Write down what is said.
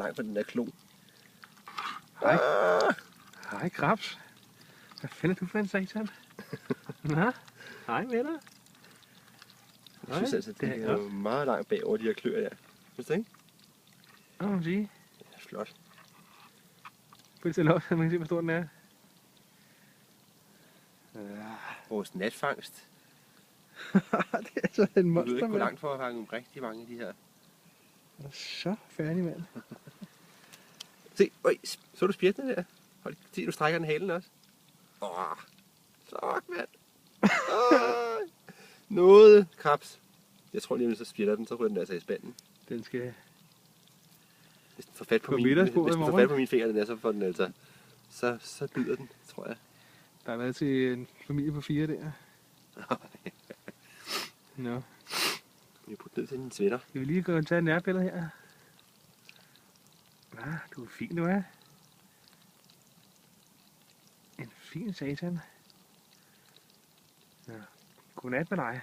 lang på den der klo. Hej. Hej, Krabs. Hvad fanden er du for en satan? Nå, hej med dig. Jeg synes altså, det er jo meget langt bagover de her kløer der. Synes du ikke? Hvad må man sige? Det er flot. Prøv lige op, så man kan se, hvor stor den er. Vores natfangst. Det er altså en Du ved monster, ikke, hvor mand. langt for at fange rigtig mange af de her. Jeg er så færdig, mand. Se, så du spjættene der? Hold, se, du strækker den halen også. Så, mand. Noget krabs. Jeg tror lige, så spjætter den, så ryger den altså i spanden. Den skal Hvis den får fat på, på hvis middagsbordet i den får morgen. fat på mine fingre, den er, så får den altså... Så bider den, tror jeg. Der har været til en familie på 4 der. Nå. Vi har puttet ned til dine svenner. Skal vi lige gå og tage et nærbillede her? Nå, du er fin, du er. En fin satan. Ja. Godnat med dig.